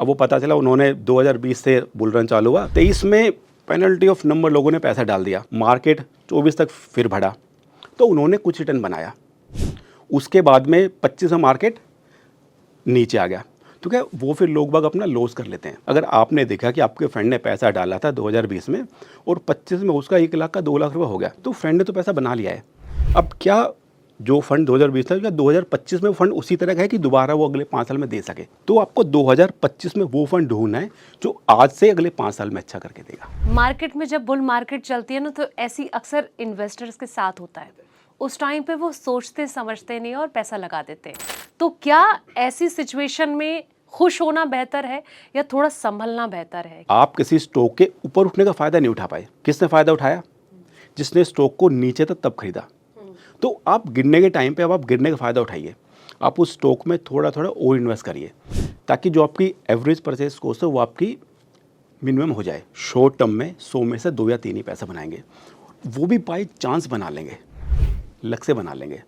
अब वो पता चला उन्होंने 2020 से बुल रन चालू हुआ, 23 में पेनल्टी ऑफ नंबर लोगों ने पैसा डाल दिया, मार्केट 24 तक फिर बढ़ा तो उन्होंने कुछ रिटर्न बनाया। उसके बाद में 25 में मार्केट नीचे आ गया तो क्या वो फिर लोग बाग अपना लॉस कर लेते हैं। अगर आपने देखा कि आपके फ्रेंड ने पैसा डाला था 2020 में और 25 में उसका 1 लाख का 2 लाख रुपये हो गया, तो फ्रेंड ने तो पैसा बना लिया है। अब क्या जो फंड 2020 था क्या 2025 में वो फंड उसी तरह का है कि दोबारा वो अगले 5 साल में दे सके? तो आपको 2025 में वो फंड ढूंढना है जो आज से अगले 5 साल में अच्छा करके देगा। मार्केट में जब बुल मार्केट चलती है ना, तो ऐसी अक्सर इन्वेस्टर्स के साथ होता है। उस टाइम पे वो सोचते समझते नहीं और पैसा लगा देते हैं। तो क्या ऐसी सिचुएशन में खुश होना बेहतर है या थोड़ा संभलना बेहतर है? आप किसी स्टॉक के ऊपर उठने का फायदा नहीं उठा पाए। किसने फायदा उठाया? जिसने स्टॉक को नीचे तक तब खरीदा। तो आप गिरने के टाइम पे अब आप गिरने का फ़ायदा उठाइए, आप उस स्टॉक में थोड़ा थोड़ा और इन्वेस्ट करिए ताकि जो आपकी एवरेज परचेज कॉस्ट है वो आपकी मिनिमम हो जाए। शॉर्ट टर्म में 100 में से 2 या 3 ही पैसा बनाएंगे, वो भी बाई चांस बना लेंगे, लक से बना लेंगे।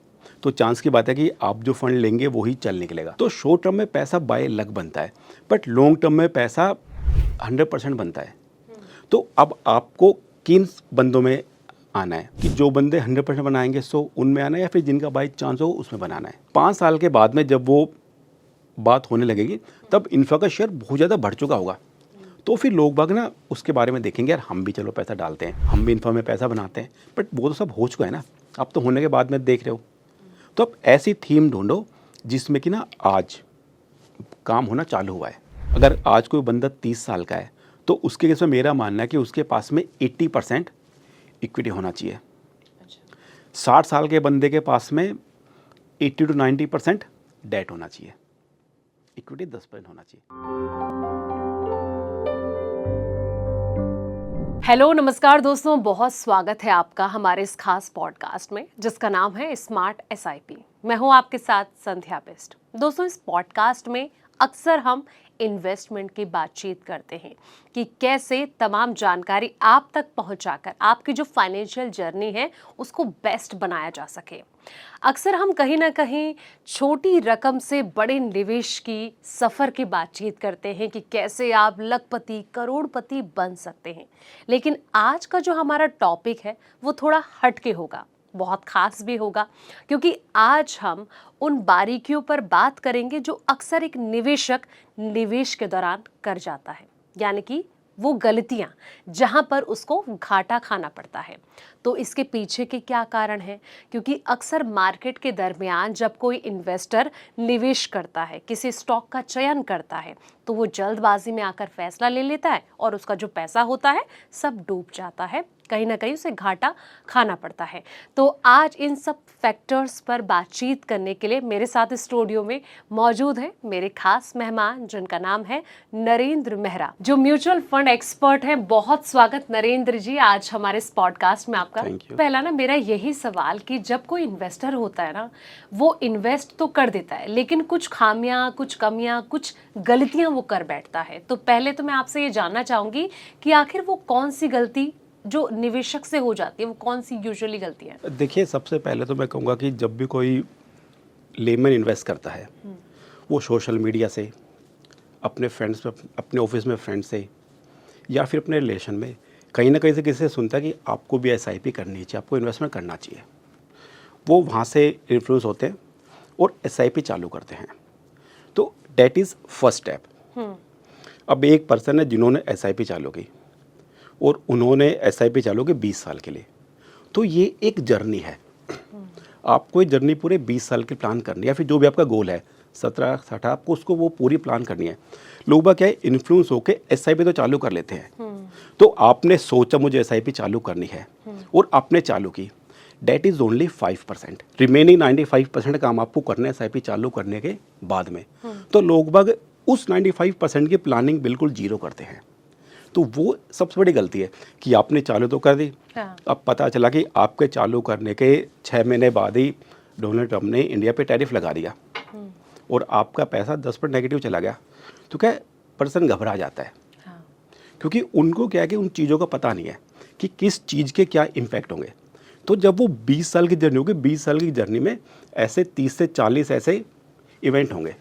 तो चांस की बात है कि आप जो फंड लेंगे वही चल निकलेगा। तो शॉर्ट टर्म में पैसा बाय लक बनता है, बट लॉन्ग टर्म में पैसा 100% बनता है। तो अब आपको किन बंदों में आना है कि जो बंदे 100% बनाएंगे सो उनमें आना है, या फिर जिनका बाई चांस हो उसमें बनाना है। 5 साल के बाद में जब वो बात होने लगेगी तब इन्फा का शेयर बहुत ज़्यादा बढ़ चुका होगा, तो फिर लोग बाग ना उसके बारे में देखेंगे, यार हम भी चलो पैसा डालते हैं, हम भी इन्फा में पैसा बनाते हैं। बट वो तो सब हो चुका है ना, अब तो होने के बाद में देख रहे हो। तो अब ऐसी थीम ढूंढो जिसमें कि ना आज काम होना चालू हुआ है। अगर आज कोई बंदा 30 साल का है तो उसके केस में मेरा मानना है कि उसके पास में 80% इक्विटी होना चाहिए। 60 साल के बंदे के पास में 80 to 90% डेट होना चाहिए, इक्विटी 10% होना चाहिए। हेलो नमस्कार दोस्तों, बहुत स्वागत है आपका हमारे इस खास पॉडकास्ट में जिसका नाम है स्मार्ट SIP। मैं हूं आपके साथ संध्या बेस्ट। दोस्तों, इस पॉडकास्ट में अक्सर हम इन्वेस्टमेंट की बातचीत करते हैं कि कैसे तमाम जानकारी आप तक पहुंचाकर आपकी जो फाइनेंशियल जर्नी है उसको बेस्ट बनाया जा सके। अक्सर हम कहीं ना कहीं छोटी रकम से बड़े निवेश की सफ़र की बातचीत करते हैं कि कैसे आप लखपति करोड़पति बन सकते हैं। लेकिन आज का जो हमारा टॉपिक है वो थोड़ा हटके होगा, बहुत खास भी होगा, क्योंकि आज हम उन बारीकियों पर बात करेंगे जो अक्सर एक निवेशक निवेश के दौरान कर जाता है, यानी कि वो गलतियां जहां पर उसको घाटा खाना पड़ता है। तो इसके पीछे के क्या कारण हैं? क्योंकि अक्सर मार्केट के दरमियान जब कोई इन्वेस्टर निवेश करता है, किसी स्टॉक का चयन करता है, तो वो जल्दबाजी में आकर फैसला ले लेता है और उसका जो पैसा होता है सब डूब जाता है, कहीं ना कहीं उसे घाटा खाना पड़ता है। तो आज इन सब फैक्टर्स पर बातचीत करने के लिए मेरे साथ स्टूडियो में मौजूद है मेरे खास मेहमान, जिनका नाम है नरेंद्र मेहरा, जो म्यूचुअल फंड एक्सपर्ट हैं। बहुत स्वागत नरेंद्र जी आज हमारे इस पॉडकास्ट में आपका। पहला ना मेरा यही सवाल कि जब कोई इन्वेस्टर होता है ना, वो इन्वेस्ट तो कर देता है लेकिन कुछ खामियां, कुछ कमियां, कुछ गलतियां वो कर बैठता है। तो पहले तो मैं आपसे ये जानना चाहूंगी कि आखिर वो कौन सी गलती जो निवेशक से हो जाती है, वो कौन सी यूजुअली गलती है? देखिए, सबसे पहले तो मैं कहूँगा कि जब भी कोई लेमन इन्वेस्ट करता है वो सोशल मीडिया से, अपने फ्रेंड्स में, अपने ऑफिस में फ्रेंड्स से, या फिर अपने रिलेशन में कहीं ना कहीं से किसी से सुनता है कि आपको भी SIP करनी चाहिए, आपको इन्वेस्टमेंट करना चाहिए। वो वहाँ से इन्फ्लुएंस होते हैं और SIP चालू करते हैं। तो डेट इज़ फर्स्ट स्टेप। अब एक पर्सन है जिन्होंने SIP चालू की और उन्होंने SIP चालू की 20 साल के लिए, तो ये एक जर्नी है। आपको ये जर्नी पूरे 20 साल की प्लान करनी है, या फिर जो भी आपका गोल है 17-18, आपको उसको वो पूरी प्लान करनी है। लोग बाग क्या है, इन्फ्लुएंस होके SIP तो चालू कर लेते हैं। तो आपने सोचा मुझे SIP चालू करनी है और आपने चालू की, डेट इज़ ओनली 5%। रिमेनिंग 95% काम आपको करना है SIP चालू करने के बाद में। तो लोग बाग उस 95% की प्लानिंग बिल्कुल जीरो करते हैं। तो वो सबसे बड़ी गलती है कि आपने चालू तो कर दी, अब पता चला कि आपके चालू करने के 6 महीने बाद ही डोनाल्ड ट्रंप ने इंडिया पे टैरिफ लगा दिया और आपका पैसा 10% नेगेटिव चला गया। तो क्या पर्सन घबरा जाता है, क्योंकि उनको क्या है कि उन चीज़ों का पता नहीं है कि किस चीज़ के क्या इम्पैक्ट होंगे। तो जब वो 20 साल की जर्नी होगी, 20 साल की जर्नी में ऐसे 30 से 40 ऐसे इवेंट होंगे।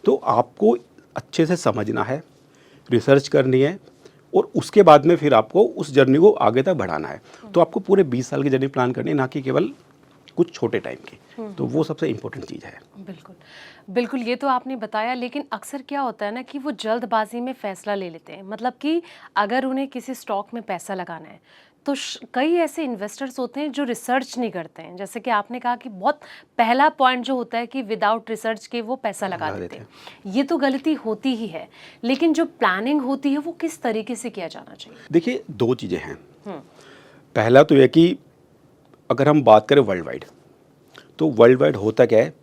तो आपको अच्छे से समझना है, रिसर्च करनी है और उसके बाद में फिर आपको उस जर्नी को आगे तक बढ़ाना है। तो आपको पूरे 20 साल की जर्नी प्लान करनी है, ना कि केवल कुछ छोटे टाइम की। तो वो सबसे इम्पोर्टेंट चीज़ है। बिल्कुल बिल्कुल, ये तो आपने बताया, लेकिन अक्सर क्या होता है ना कि वो जल्दबाजी में फैसला ले लेते हैं। मतलब कि अगर उन्हें किसी स्टॉक में पैसा लगाना है तो कई ऐसे इन्वेस्टर्स होते हैं जो रिसर्च नहीं करते हैं। जैसे कि आपने कहा कि बहुत पहला पॉइंट जो होता है कि विदाउट रिसर्च के वो पैसा लगा देते हैं। ये तो गलती होती ही है, लेकिन जो प्लानिंग होती है वो किस तरीके से किया जाना चाहिए? देखिए, दो चीज़ें हैं। पहला तो यह कि अगर हम बात करें वर्ल्ड वाइड, तो वर्ल्ड वाइड होता क्या है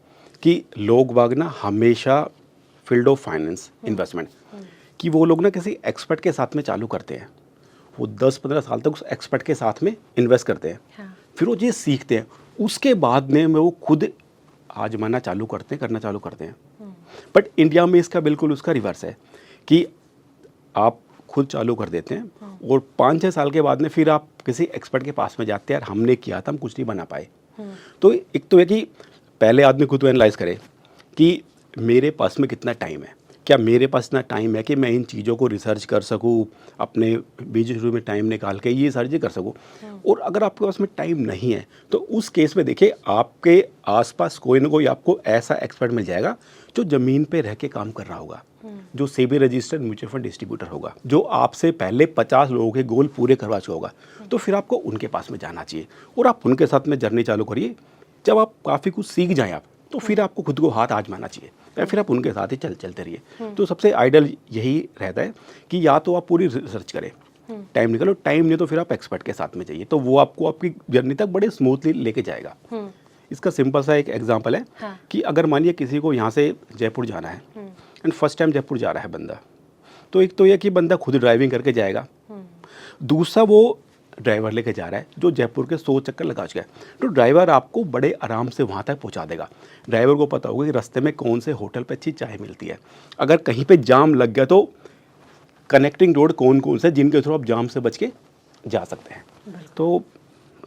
कि लोग बाग ना हमेशा फील्ड ऑफ फाइनेंस इन्वेस्टमेंट कि वो लोग ना किसी एक्सपर्ट के साथ में चालू करते हैं। वो 10-15 साल तक उस एक्सपर्ट के साथ में इन्वेस्ट करते हैं। हाँ। फिर वो चीज़ सीखते हैं, उसके बाद में वो खुद आजमाना चालू करते हैं, करना चालू करते हैं। बट इंडिया में इसका बिल्कुल उसका रिवर्स है कि आप खुद चालू कर देते हैं और 5-6 साल के बाद में फिर आप किसी एक्सपर्ट के पास में जाते हैं, यार हमने किया था, हम कुछ नहीं बना पाए। तो एक तो है कि पहले आदमी खुद को एनालाइज करे कि मेरे पास में कितना टाइम है, क्या मेरे पास इतना टाइम है कि मैं इन चीज़ों को रिसर्च कर सकूं, अपने बीच शुरू में टाइम निकाल के ये सारी चीज़ें कर सकूं। और अगर आपके पास में टाइम नहीं है तो उस केस में देखिए, आपके आसपास कोई ना कोई आपको ऐसा एक्सपर्ट मिल जाएगा जो ज़मीन पे रह के काम कर रहा होगा, जो SEBI registered mutual fund distributor होगा, जो आपसे पहले 50 लोगों के गोल पूरे करवा चुका होगा। तो फिर आपको उनके पास में जाना चाहिए और आप उनके साथ में जर्नी चालू करिए। जब आप काफ़ी कुछ सीख जाएं आप, तो फिर आपको खुद को हाथ आजमाना चाहिए या फिर आप उनके साथ ही चलते रहिए। तो सबसे आइडियल यही रहता है कि या तो आप पूरी रिसर्च करें, टाइम निकालो, टाइम नहीं तो फिर आप एक्सपर्ट के साथ में जाइए, तो वो आपको आपकी जर्नी तक बड़े स्मूथली लेके जाएगा। इसका सिंपल सा एक एग्जांपल है कि अगर मानिए किसी को यहाँ से जयपुर जाना है एंड फर्स्ट टाइम जयपुर जा रहा है बंदा, तो एक तो यह कि बंदा खुद ड्राइविंग करके जाएगा, दूसरा वो ड्राइवर लेके जा रहा है जो जयपुर के 100 चक्कर लगा चुका है। तो ड्राइवर आपको बड़े आराम से वहाँ तक पहुँचा देगा। ड्राइवर को पता होगा कि रास्ते में कौन से होटल पे अच्छी चाय मिलती है, अगर कहीं पे जाम लग गया तो कनेक्टिंग रोड कौन कौन से जिनके थ्रू आप जाम से बच के जा सकते हैं। तो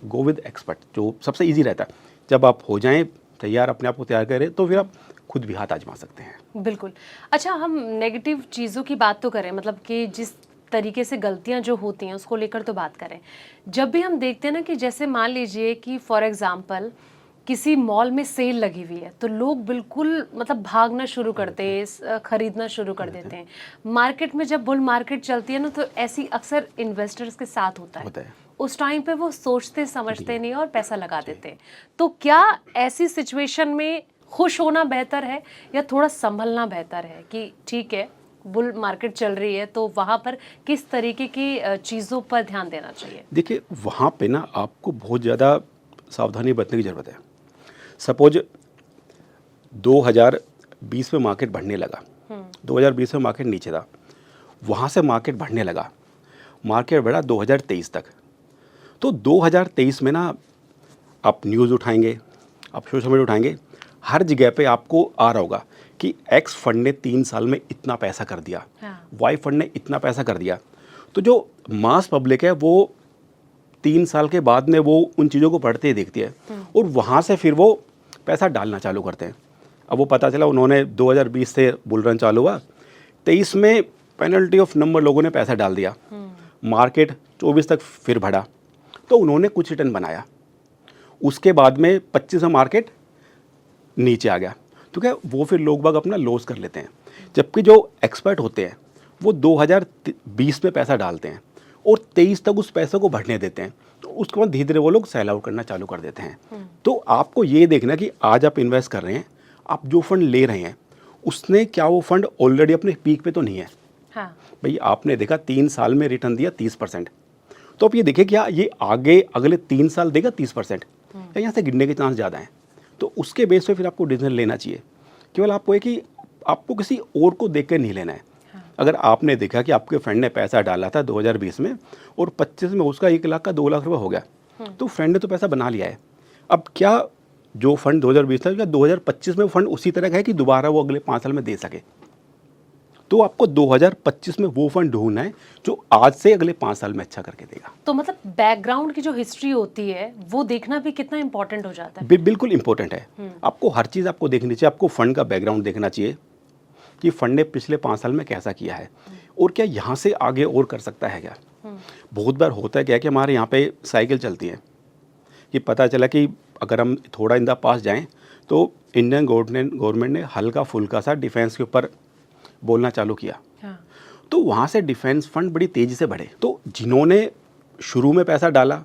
गो विद एक्सपर्ट जो सबसे ईजी रहता है। जब आप हो जाएं तैयार, अपने आप को तैयार करें, तो फिर आप खुद भी हाथ आजमा सकते हैं। बिल्कुल। अच्छा, हम नेगेटिव चीज़ों की बात तो करें, मतलब कि जिस तरीके से गलतियां जो होती हैं उसको लेकर तो बात करें। जब भी हम देखते हैं ना कि जैसे मान लीजिए कि फॉर एग्जांपल किसी मॉल में सेल लगी हुई है तो लोग बिल्कुल मतलब भागना शुरू करते हैं, खरीदना शुरू कर देते हैं। मार्केट में जब बुल मार्केट चलती है ना, तो ऐसी अक्सर इन्वेस्टर्स के साथ होता है। उस टाइम पे वो सोचते समझते नहीं और पैसा लगा देते हैं। तो क्या ऐसी सिचुएशन में खुश होना बेहतर है या थोड़ा संभलना बेहतर है कि ठीक है बुल मार्केट चल रही है, तो वहाँ पर किस तरीके की चीज़ों पर ध्यान देना चाहिए? देखिए, वहाँ पे ना आपको बहुत ज़्यादा सावधानी बरतने की ज़रूरत है। सपोज 2020 में मार्केट बढ़ने लगा, 2020 में मार्केट नीचे था, वहाँ से मार्केट बढ़ने लगा, मार्केट बढ़ा 2023 तक। तो 2023 में ना आप न्यूज़ उठाएंगे, आप सोशल मीडिया उठाएंगे, हर जगह पे आपको आ रहा होगा कि एक्स फंड ने 3 साल में इतना पैसा कर दिया, वाई फंड ने इतना पैसा कर दिया। तो जो मास पब्लिक है वो 3 साल के बाद में वो उन चीज़ों को पढ़ते ही देखती है और वहाँ से फिर वो पैसा डालना चालू करते हैं। अब वो पता चला उन्होंने 2020 से बुल रन चालू हुआ, 23 में पेनल्टी ऑफ नंबर लोगों ने पैसा डाल दिया, मार्केट 24 तक फिर बढ़ा, तो उन्होंने कुछ रिटर्न बनाया। उसके बाद में 25 में मार्केट नीचे आ गया, तो क्या वो फिर लोग बाग अपना लॉस कर लेते हैं। जबकि जो एक्सपर्ट होते हैं वो 2020 में पैसा डालते हैं और 23 तक उस पैसे को बढ़ने देते हैं, तो उसके बाद धीरे धीरे वो लोग सेल आउट करना चालू कर देते हैं। तो आपको ये देखना कि आज आप इन्वेस्ट कर रहे हैं, आप जो फंड ले रहे हैं उसने क्या वो फंड ऑलरेडी अपने पीक पे तो नहीं है। हाँ। भाई आपने देखा 3 साल में रिटर्न दिया 30%, तो आप ये देखिए क्या ये आगे अगले 3 साल देगा 30% या यहाँ से गिरने के चांस ज़्यादा हैं। तो उसके बेस पे फिर आपको डिसीजन लेना चाहिए। केवल आपको है कि आपको किसी और को देख कर नहीं लेना है। अगर आपने देखा कि आपके फ्रेंड ने पैसा डाला था 2020 में और 25 में उसका 1 लाख का 2 लाख रुपये हो गया, तो फ्रेंड ने तो पैसा बना लिया है। अब क्या जो फंड 2020 था क्या 2025 में फंड उसी तरह का है कि दोबारा वो अगले 5 साल में दे सके? तो आपको 2025 में वो फंड ढूंढना है जो आज से अगले 5 साल में अच्छा करके देगा। तो मतलब बैकग्राउंड की जो हिस्ट्री होती है वो देखना भी कितना इंपॉर्टेंट हो जाता है? बिल्कुल इंपॉर्टेंट है। आपको हर चीज़ आपको देखनी चाहिए। आपको फंड का बैकग्राउंड देखना चाहिए कि फंड ने पिछले 5 साल में कैसा किया है और क्या यहाँ से आगे और कर सकता है क्या। बहुत बार होता है क्या कि हमारे यहाँ पे साइकिल चलती है कि पता चला कि अगर हम थोड़ा इन द पास जाएं तो इंडियन गवर्नमेंट ने हल्का फुल्का सा डिफेंस के ऊपर बोलना चालू किया। हाँ। तो वहाँ से डिफेंस फंड बड़ी तेज़ी से बढ़े। तो जिन्होंने शुरू में पैसा डाला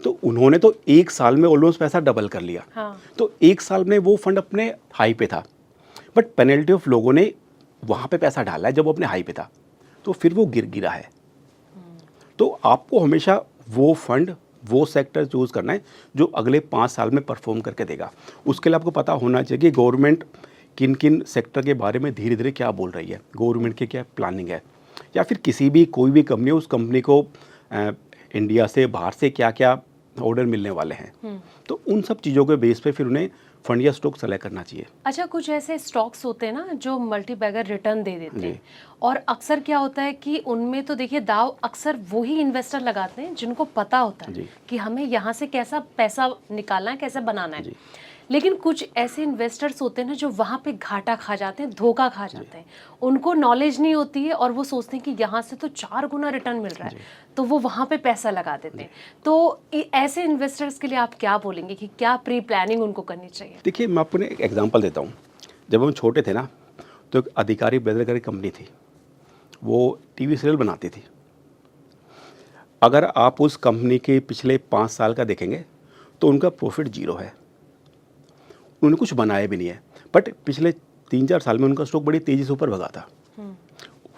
तो उन्होंने तो 1 साल में ऑलमोस्ट पैसा डबल कर लिया। हाँ। तो 1 साल में वो फंड अपने हाई पे था, बट पेनल्टी ऑफ लोगों ने वहाँ पे पैसा डाला है जब वो अपने हाई पे था, तो फिर वो गिरा है। तो आपको हमेशा वो फंड, वो सेक्टर चूज़ करना है जो अगले 5 साल में परफॉर्म करके देगा। उसके लिए आपको पता होना चाहिए कि गवर्नमेंट किन किन सेक्टर के बारे में धीरे धीरे क्या बोल रही है, गवर्नमेंट की क्या प्लानिंग है, या फिर किसी भी कोई भी कंपनी उस कंपनी को इंडिया से बाहर से क्या क्या ऑर्डर मिलने वाले हैं। तो उन सब चीज़ों के बेस पे फिर उन्हें फंड या स्टॉक सेलेक्ट करना चाहिए। अच्छा, कुछ ऐसे स्टॉक्स होते हैं ना जो मल्टी बैगर रिटर्न दे देते हैं, जी। और अक्सर क्या होता है कि उनमें तो देखिए दाव अक्सर वही इन्वेस्टर लगाते हैं जिनको पता होता है जी। कि हमें यहाँ से कैसा पैसा निकालना है, कैसे बनाना है। जी। लेकिन कुछ ऐसे इन्वेस्टर्स होते हैं ना जो वहाँ पे घाटा खा जाते हैं, धोखा खा जाते हैं। उनको नॉलेज नहीं होती है और वो सोचते हैं कि यहाँ से तो 4 गुना रिटर्न मिल रहा है, तो वो वहाँ पे पैसा लगा देते हैं। तो ऐसे इन्वेस्टर्स के लिए आप क्या बोलेंगे कि क्या प्री प्लानिंग उनको करनी चाहिए? देखिए, मैं आपको एक एग्जांपल देता हूँ। जब हम छोटे थे ना, तो एक अधिकारी ब्रदर की कंपनी थी, वो टीवी सीरियल बनाती थी। अगर आप उस कंपनी के पिछले 5 साल का देखेंगे तो उनका प्रॉफिट 0 है। उन्होंने कुछ बनाया भी नहीं है, बट पिछले 3-4 साल में उनका स्टॉक बड़ी तेज़ी से ऊपर भगा था।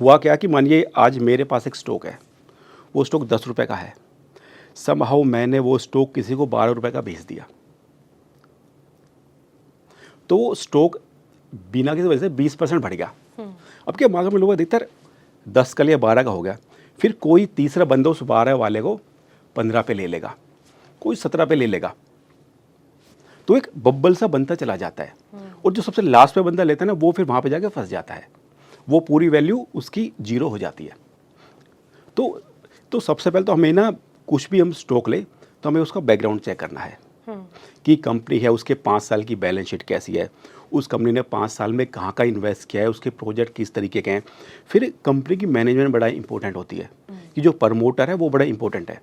हुआ क्या कि मानिए आज मेरे पास एक स्टॉक है, वो स्टॉक 10 रुपये का है, समहाउ मैंने वो स्टॉक किसी को 12 रुपये का बेच दिया, तो वो स्टॉक बिना किसी वजह से 20% बढ़ गया। अब क्या मार्केट में लोग अधिकतर 10 का या 12 का हो गया, फिर कोई तीसरा बंदा उस 12 वाले को 15 पे ले लेगा, कोई 17 पे ले लेगा, तो एक बब्बल सा बनता चला जाता है। और जो सबसे लास्ट पे बंदा लेता है ना, वो फिर वहाँ पे जाके फंस जाता है, वो पूरी वैल्यू उसकी 0 हो जाती है। तो सबसे पहले तो हमें ना कुछ भी हम स्टॉक ले तो हमें उसका बैकग्राउंड चेक करना है कि कंपनी है, उसके 5 साल की बैलेंस शीट कैसी है, उस कंपनी ने 5 साल में कहाँ का इन्वेस्ट किया है, उसके प्रोजेक्ट किस तरीके के हैं। फिर कंपनी की मैनेजमेंट बड़ा इंपॉर्टेंट होती है, कि जो प्रमोटर है वो बड़ा इंपॉर्टेंट है।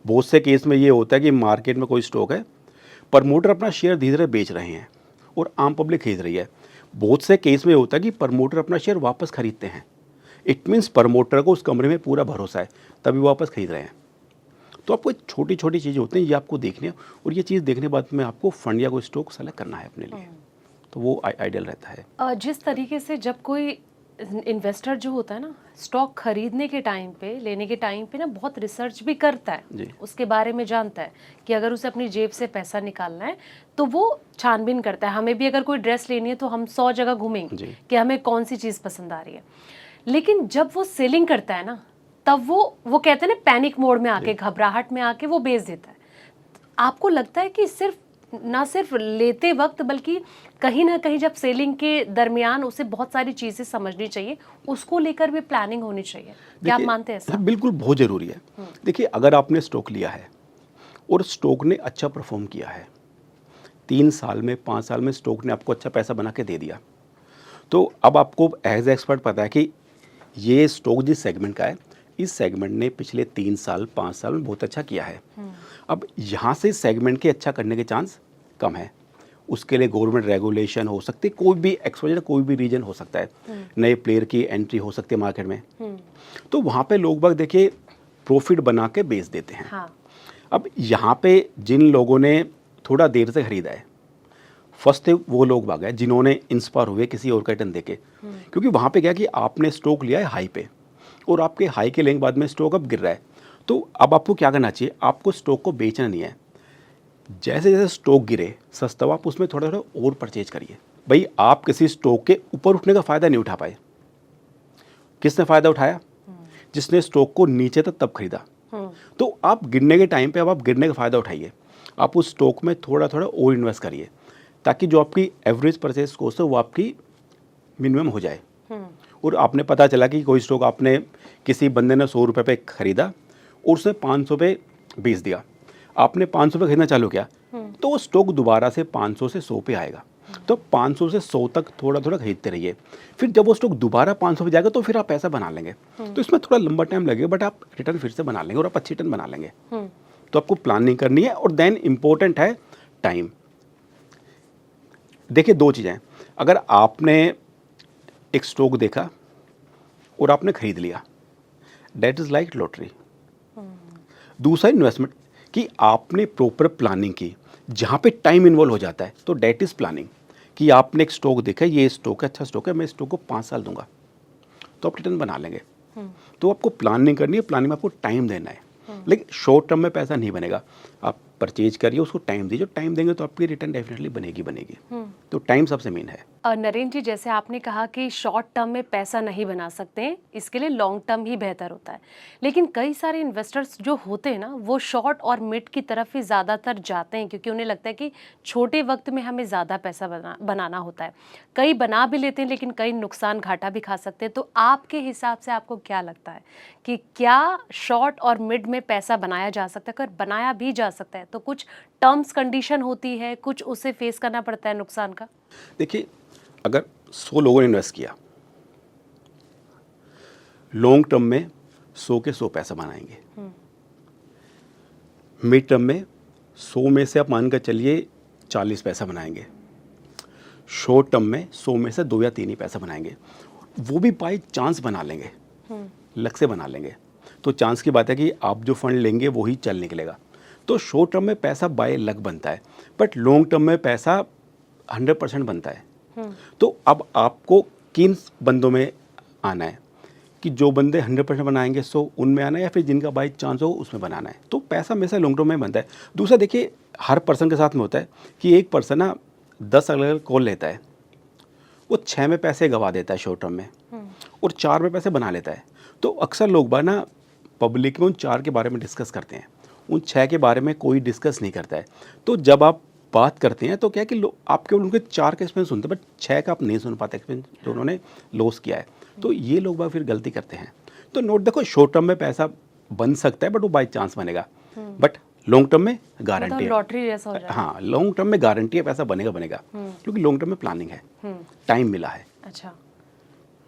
बहुत से केस में ये होता है कि मार्केट में कोई स्टॉक है, प्रमोटर अपना शेयर धीरे धीरे बेच रहे हैं और आम पब्लिक खरीद रही है। बहुत से केस में होता है कि प्रमोटर अपना शेयर वापस खरीदते हैं। इट मीन्स प्रमोटर को उस कंपनी में पूरा भरोसा है, तभी वापस खरीद रहे हैं। तो आपको छोटी छोटी चीज़ें होती हैं, ये आपको देखनी है, और ये चीज़ देखने के बाद में आपको फंड या कोई स्टॉक सेलेक्ट करना है अपने लिए, तो वो आइडियल रहता है। जिस तरीके से जब कोई इन्वेस्टर जो होता है ना, स्टॉक खरीदने के टाइम पे, लेने के टाइम पे ना बहुत रिसर्च भी करता है, उसके बारे में जानता है कि अगर उसे अपनी जेब से पैसा निकालना है तो वो छानबीन करता है। हमें भी अगर कोई ड्रेस लेनी है तो हम 100 जगह घूमेंगे कि हमें कौन सी चीज़ पसंद आ रही है। लेकिन जब वो सेलिंग करता है ना, तब वो कहते हैं ना, पैनिक मोड में आके, घबराहट में आके वो बेच देता है। आपको लगता है कि ना सिर्फ लेते वक्त बल्कि कहीं ना कहीं जब सेलिंग के दरमियान उसे बहुत सारी चीज़ें समझनी चाहिए, उसको लेकर भी प्लानिंग होनी चाहिए? क्या आप मानते हैं ऐसा? बिल्कुल, बहुत ज़रूरी है। देखिए, अगर आपने स्टॉक लिया है और स्टॉक ने अच्छा परफॉर्म किया है, 3 साल में, 5 साल में स्टॉक ने आपको अच्छा पैसा बना के दे दिया, तो अब आपको एज एक्सपर्ट पता है कि ये स्टॉक जिस सेगमेंट का है, इस सेगमेंट ने पिछले 3 साल 5 साल में बहुत अच्छा किया है। अब यहाँ से सेगमेंट के अच्छा करने के चांस कम है। उसके लिए गवर्नमेंट रेगुलेशन हो सकती है, कोई भी एक्सपोजर, कोई भी रीजन हो सकता है, नए प्लेयर की एंट्री हो सकती है मार्केट में, तो वहाँ पे लोग बाग देखिए प्रॉफिट बना के बेच देते हैं। हाँ। अब यहाँ पे जिन लोगों ने थोड़ा देर से खरीदा है, फर्स्ट वो लोग भाग गए जिन्होंने इंस्पायर हुए किसी और का रिटर्न देके, क्योंकि वहाँ पे क्या कि आपने स्टॉक लिया है हाई पे, और आपके हाई के लेने के बाद में स्टॉक अब गिर रहा है, तो अब आपको क्या करना चाहिए, आपको स्टॉक को बेचना नहीं है। जैसे जैसे स्टॉक गिरे सस्ता, आप उसमें थोड़ा थोड़ा और परचेज करिए। भाई, आप किसी स्टॉक के ऊपर उठने का फ़ायदा नहीं उठा पाए। किसने फ़ायदा उठाया? जिसने स्टॉक को नीचे तक तब खरीदा। तो आप गिरने के टाइम पे अब आप गिरने का फ़ायदा उठाइए, आप उस स्टॉक में थोड़ा थोड़ा और इन्वेस्ट करिए, ताकि जो आपकी एवरेज परचेज कॉस्ट है वो आपकी मिनिमम हो जाए। और आपने पता चला कि कोई स्टॉक आपने किसी बंदे ने 100 रुपये पे खरीदा और उसने 500 पे बेच दिया, आपने 500 पे खरीदना चालू किया, तो वो स्टॉक दोबारा से 500 से 100 पे आएगा। तो 500 से 100 तक थोड़ा थोड़ा खरीदते रहिए। फिर जब वो स्टॉक दोबारा 500 पे जाएगा तो फिर आप पैसा बना लेंगे। तो इसमें थोड़ा लंबा टाइम लगेगा, बट आप रिटर्न फिर से बना लेंगे और आप अच्छी रिटर्न बना लेंगे। तो आपको प्लानिंग करनी है। और देन इम्पोर्टेंट है टाइम। देखिए, दो चीज़ें हैं। अगर आपने एक स्टॉक देखा और आपने खरीद लिया, दैट इज़ लाइक लॉटरी। दूसरा इन्वेस्टमेंट कि आपने प्रॉपर प्लानिंग की, जहाँ पे टाइम इन्वॉल्व हो जाता है, तो दैट इज़ प्लानिंग। कि आपने एक स्टॉक देखा, ये स्टॉक है, अच्छा स्टॉक है, मैं इस स्टॉक को 5 साल दूंगा, तो आप रिटर्न बना लेंगे। तो आपको प्लानिंग करनी है, प्लानिंग में आपको टाइम देना है। लेकिन शॉर्ट टर्म में पैसा नहीं बनेगा। आप परचेज करिए, उसको टाइम दीजिए, टाइम देंगे तो आपकी रिटर्न डेफिनेटली बनेगी। तो टाइम सबसे मेन है। नरेंद्र जी, जैसे आपने कहा कि शॉर्ट टर्म में पैसा नहीं बना सकते हैं, इसके लिए लॉन्ग टर्म ही बेहतर होता है। लेकिन कई सारे इन्वेस्टर्स जो होते हैं ना, वो शॉर्ट और मिड की तरफ ही ज़्यादातर जाते हैं, क्योंकि उन्हें लगता है कि छोटे वक्त में हमें ज़्यादा पैसा बनाना होता है। कई बना भी लेते हैं, लेकिन कई नुकसान घाटा भी खा सकते हैं। तो आपके हिसाब से आपको क्या लगता है कि क्या शॉर्ट और मिड में पैसा बनाया जा सकता है? अगर बनाया भी जा सकता है तो कुछ टर्म्स कंडीशन होती है, कुछ उसे फेस करना पड़ता है नुकसान का? देखिए, अगर 100 लोगों ने इन्वेस्ट किया, लॉन्ग टर्म में 100 के 100 पैसा बनाएंगे। मिड टर्म में 100 में से आप मान कर चलिए 40 पैसा बनाएंगे। शॉर्ट टर्म में 100 में से 2 या 3 ही पैसा बनाएंगे। वो भी बाई चांस बना लेंगे, लक से बना लेंगे। तो चांस की बात है कि आप जो फंड लेंगे वही चल निकलेगा। तो शॉर्ट टर्म में पैसा बाय लक बनता है, बट लॉन्ग टर्म में पैसा 100% बनता है। तो अब आपको किन बंदों में आना है कि जो बंदे 100% बनाएंगे, सो उनमें आना है, या फिर जिनका बाई चांस हो उसमें बनाना है। तो पैसा हमेशा लॉन्ग टर्म में बनता है। दूसरा देखिए, हर पर्सन के साथ में होता है कि एक पर्सन ना 10 अलग अलग कॉल लेता है, वो 6 में पैसे गवा देता है शॉर्ट टर्म में, और 4 में पैसे बना लेता है। तो अक्सर लोग बार ना पब्लिक में उन 4 के बारे में डिस्कस करते हैं, उन 6 के बारे में कोई डिस्कस नहीं करता है। तो जब आप बात करते हैं तो क्या है कि आप केवल उनके 4 का एक्सपीरियंस सुनते हैं, बट 6 का आप नहीं सुन पाते एक्सपीरियंस जो उन्होंने लॉस किया है। तो ये लोग बार फिर गलती करते हैं। तो नोट देखो, शॉर्ट टर्म में पैसा बन सकता है, बट वो बाई चांस बनेगा। बट लॉन्ग टर्म में गारंटी है, लॉटरी जैसा हो जाएगा। हाँ, लॉन्ग टर्म में गारंटी है पैसा बनेगा, क्योंकि लॉन्ग टर्म में प्लानिंग है, टाइम मिला है। अच्छा,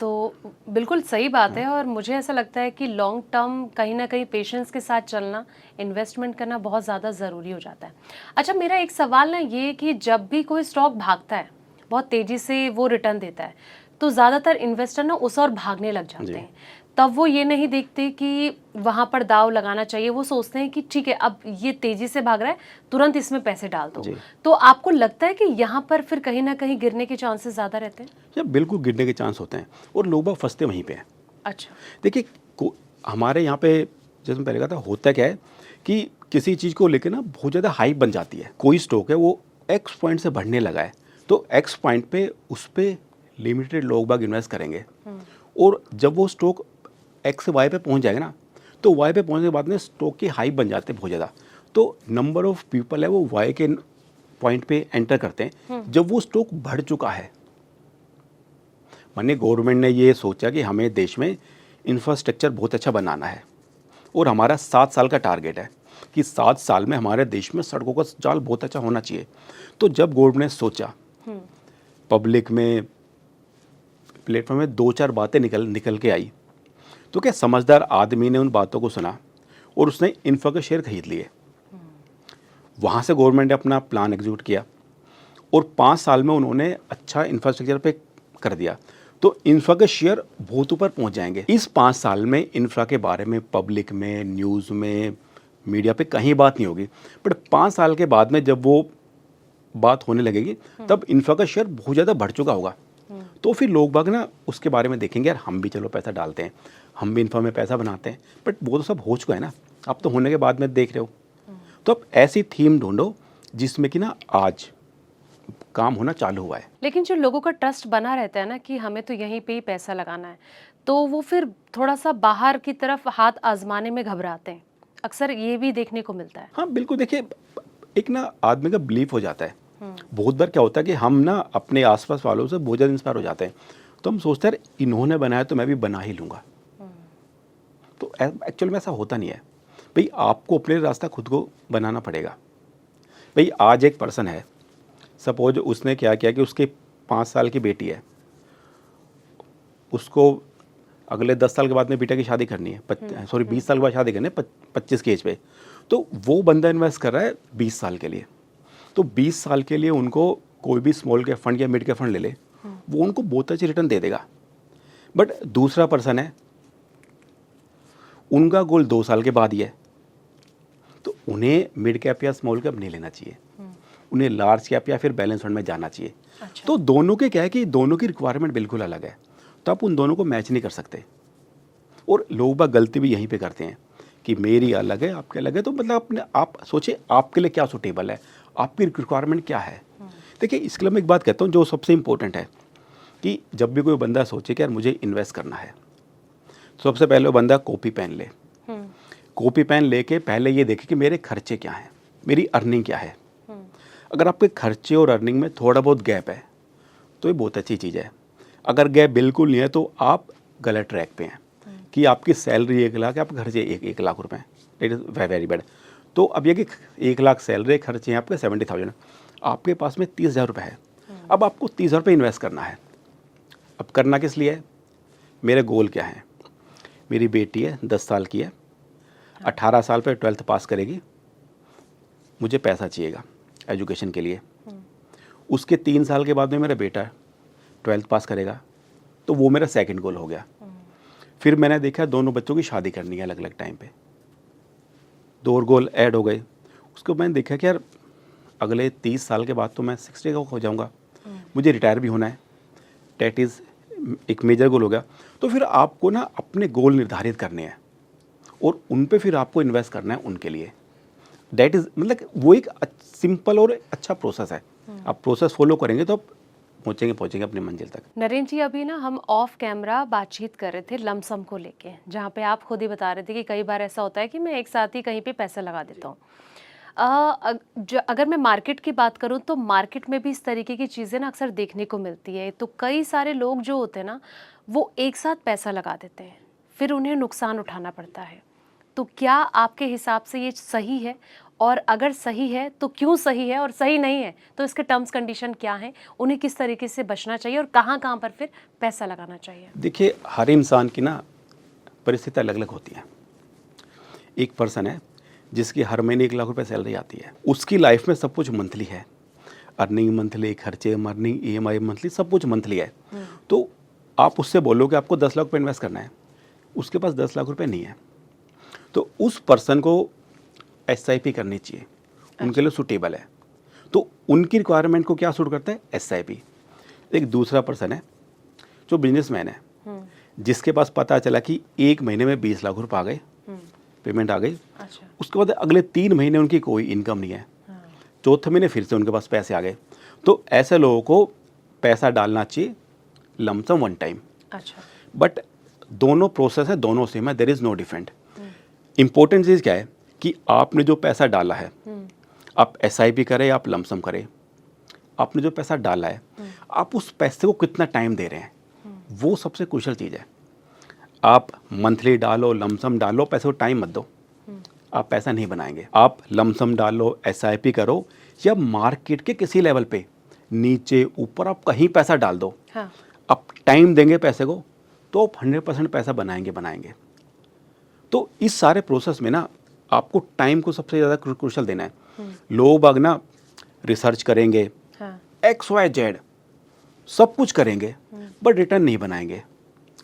तो बिल्कुल सही बात है। और मुझे ऐसा लगता है कि लॉन्ग टर्म कहीं ना कहीं पेशेंस के साथ चलना, इन्वेस्टमेंट करना बहुत ज़्यादा ज़रूरी हो जाता है। अच्छा, मेरा एक सवाल ना ये कि जब भी कोई स्टॉक भागता है, बहुत तेज़ी से वो रिटर्न देता है, तो ज़्यादातर इन्वेस्टर ना उस और भागने लग जाते हैं। तब वो ये नहीं देखते कि वहाँ पर दाव लगाना चाहिए। वो सोचते हैं कि ठीक है, अब ये तेज़ी से भाग रहा है, तुरंत इसमें पैसे डाल दो। तो आपको लगता है कि यहाँ पर फिर कहीं ना कहीं गिरने के चांसेस ज़्यादा रहते हैं? या बिल्कुल गिरने के चांस होते हैं, और लोग बाग फंसते वहीं पे हैं। अच्छा, देखिए, हमारे यहाँ पे जैसे मैं पहले कहा था, होता क्या है कि किसी चीज़ को लेकर ना बहुत ज़्यादा हाइप बन जाती है। कोई स्टॉक है वो एक्स पॉइंट से बढ़ने लगा है, तो एक्स पॉइंट पे उस पर लिमिटेड लोग बाग इन्वेस्ट करेंगे, और जब वो स्टॉक एक्स से वाई पे पहुँच जाएगा ना, तो वाई पे पहुँचने के बाद में स्टॉक की हाइप बन जाते हैं बहुत ज़्यादा। तो नंबर ऑफ़ पीपल है वो वाई के पॉइंट पे एंटर करते हैं जब वो स्टॉक बढ़ चुका है। मानिए गवर्नमेंट ने ये सोचा कि हमें देश में इंफ्रास्ट्रक्चर बहुत अच्छा बनाना है, और हमारा 7 साल का टारगेट है कि 7 साल में हमारे देश में सड़कों का जाल बहुत अच्छा होना चाहिए। तो जब गवर्नमेंट ने सोचा, पब्लिक में प्लेटफॉर्म में 2-4 बातें निकल के आई, तो क्या समझदार आदमी ने उन बातों को सुना और उसने इंफ्रा के शेयर खरीद लिए। वहाँ से गवर्नमेंट ने अपना प्लान एग्जीक्यूट किया, और 5 साल में उन्होंने अच्छा इंफ्रास्ट्रक्चर पे कर दिया। तो इंफ्रा के शेयर बहुत ऊपर पहुँच जाएंगे। इस 5 साल में इंफ्रा के बारे में पब्लिक में, न्यूज़ में, मीडिया पे कहीं बात नहीं होगी, बट 5 साल के बाद में जब वो बात होने लगेगी, तब इंफ्रा का शेयर बहुत ज़्यादा बढ़ चुका होगा। तो फिर लोग बाग ना उसके बारे में देखेंगे, यार हम भी चलो पैसा डालते हैं, हम भी इंफ्रा में पैसा बनाते हैं। बट वो तो सब हो चुका है ना, अब तो होने के बाद में देख रहे हो। तो अब ऐसी थीम ढूंढो जिसमें कि ना आज काम होना चालू हुआ है। लेकिन जो लोगों का ट्रस्ट बना रहता है ना कि हमें तो यहीं पे ही पैसा लगाना है, तो वो फिर थोड़ा सा बाहर की तरफ हाथ आजमाने में घबराते हैं। अक्सर ये भी देखने को मिलता है। हाँ बिल्कुल, देखिए, एक ना आदमी का बिलीफ हो जाता है। बहुत बार क्या होता है कि हम ना अपने आसपास वालों से बहुत ज़्यादा इंस्पायर हो जाते हैं, तो हम सोचते हैं इन्होंने बनाया तो मैं भी बना ही लूँगा। तो एक्चुअल में ऐसा होता नहीं है भाई, आपको अपने रास्ता खुद को बनाना पड़ेगा। भाई आज एक पर्सन है, सपोज उसने क्या किया कि उसकी 5 साल की बेटी है, उसको अगले 10 साल के बाद में बेटा की शादी करनी है, सॉरी 20 साल के बाद शादी करनी है 25 की एज पे, तो वो बंदा इन्वेस्ट कर रहा है 20 साल के लिए। तो 20 साल के लिए उनको कोई भी स्मॉल कैप फंड या मिड कैप फंड ले ले, वो उनको बहुत अच्छी रिटर्न दे देगा। बट दूसरा पर्सन है, उनका गोल 2 साल के बाद ही है, तो उन्हें मिड कैप या स्मॉल कैप नहीं लेना चाहिए, उन्हें लार्ज कैप या फिर बैलेंस फंड में जाना चाहिए। अच्छा। तो दोनों के क्या है कि दोनों की रिक्वायरमेंट बिल्कुल अलग है, तो आप उन दोनों को मैच नहीं कर सकते। और लोग बाग गलती भी यहीं पे करते हैं कि मेरी अलग है आपके अलग है, तो मतलब अपने आप सोचिए आपके लिए क्या सूटेबल है, आपकी रिक्वायरमेंट क्या है। देखिए इसके लिए मैं एक बात कहता हूँ जो सबसे इम्पोर्टेंट है कि जब भी कोई बंदा सोचे कि यार मुझे इन्वेस्ट करना है, तो सबसे पहले वो बंदा कॉपी पेन ले, कॉपी पेन लेके पहले ये देखे कि मेरे खर्चे क्या हैं, मेरी अर्निंग क्या है। अगर आपके खर्चे और अर्निंग में थोड़ा बहुत गैप है तो ये बहुत अच्छी चीज़ है। अगर गैप बिल्कुल नहीं है तो आप गलत ट्रैक पे हैं कि आपकी सैलरी 1 लाख है, आपके खर्चे 1 लाख रुपए हैं, इट इज़ वेरी बैड। तो अब ये कि 1 लाख सैलरी, खर्चे हैं आपके 70,000, आपके पास में 30,000 रुपये है। अब आपको 30,000 रुपये इन्वेस्ट करना है। अब करना किस लिए है? मेरे गोल क्या है? मेरी बेटी है 10 साल की है, 18 साल पे 12th पास करेगी, मुझे पैसा चाहिएगा एजुकेशन के लिए। उसके 3 साल के बाद में मेरा बेटा 12th पास करेगा, तो वो मेरा सेकंड गोल हो गया। फिर मैंने देखा दोनों बच्चों की शादी करनी है अलग अलग टाइम पे, 2 और गोल ऐड हो गए। उसको मैंने देखा कि यार अगले 30 साल के बाद तो मैं 60 का हो जाऊंगा, मुझे रिटायर भी होना है, डेट इज़ एक मेजर गोल हो गया। तो फिर आपको ना अपने गोल निर्धारित करने हैं और उन पे फिर आपको इन्वेस्ट करना है उनके लिए। दैट इज़ मतलब वो एक सिंपल और अच्छा प्रोसेस है। आप प्रोसेस फॉलो करेंगे तो आप पहुँचेंगे अपनी मंजिल तक। नरेंद्र जी, अभी ना हम ऑफ कैमरा बातचीत कर रहे थे लमसम को लेके, जहाँ पे आप खुद ही बता रहे थे कि कई बार ऐसा होता है कि मैं एक साथ ही कहीं पे पैसा लगा देता हूँ। अगर मैं मार्केट की बात करूं तो मार्केट में भी इस तरीके की चीज़ें ना अक्सर देखने को मिलती है। तो कई सारे लोग जो होते हैं ना वो एक साथ पैसा लगा देते हैं, फिर उन्हें नुकसान उठाना पड़ता है। तो क्या आपके हिसाब से ये सही है, और अगर सही है तो क्यों सही है, और सही नहीं है तो इसके टर्म्स कंडीशन क्या हैं, उन्हें किस तरीके से बचना चाहिए और कहाँ कहाँ पर फिर पैसा लगाना चाहिए? देखिए हर इंसान की ना परिस्थिति अलग अलग होती है। एक पर्सन है जिसकी हर महीने 1 लाख रुपए सैलरी आती है, उसकी लाइफ में सब कुछ मंथली है, अर्निंग मंथली, खर्चे अर्निंग, EMI मंथली, सब कुछ मंथली है। तो आप उससे बोलो कि आपको 10 लाख रुपये इन्वेस्ट करना है, उसके पास 10 लाख रुपए नहीं है, तो उस पर्सन को SIP करनी चाहिए, उनके लिए सूटेबल है। तो उनकी रिक्वायरमेंट को क्या सूट करता है? SIP। एक दूसरा पर्सन है जो बिजनेसमैन है, जिसके पास पता चला कि 1 महीने में 20 लाख रुपये आ गए, पेमेंट आ गई, अच्छा। उसके बाद अगले 3 महीने उनकी कोई इनकम नहीं है, चौथे महीने फिर से उनके पास पैसे आ गए। तो ऐसे लोगों को पैसा डालना चाहिए लमसम 1 टाइम। अच्छा। बट दोनों प्रोसेस है, दोनों सेम है, there is no different. Important चीज़ क्या है कि आपने जो पैसा डाला है, आप SIP करें या आप लमसम करें, आपने जो पैसा डाला है आप उस पैसे को कितना टाइम दे रहे हैं, वो सबसे क्रूशियल चीज़ है। आप मंथली डालो, लमसम डालो, पैसे को टाइम मत दो, आप पैसा नहीं बनाएंगे। आप लमसम डालो, SIP करो, या मार्केट के किसी लेवल पे नीचे ऊपर आप कहीं पैसा डाल दो, हाँ। आप टाइम देंगे पैसे को तो आप 100% पैसा बनाएंगे। तो इस सारे प्रोसेस में ना आपको टाइम को सबसे ज़्यादा क्रूशियल देना है। लोग बाग ना रिसर्च करेंगे, हाँ। XYZ सब कुछ करेंगे, बट रिटर्न नहीं बनाएंगे।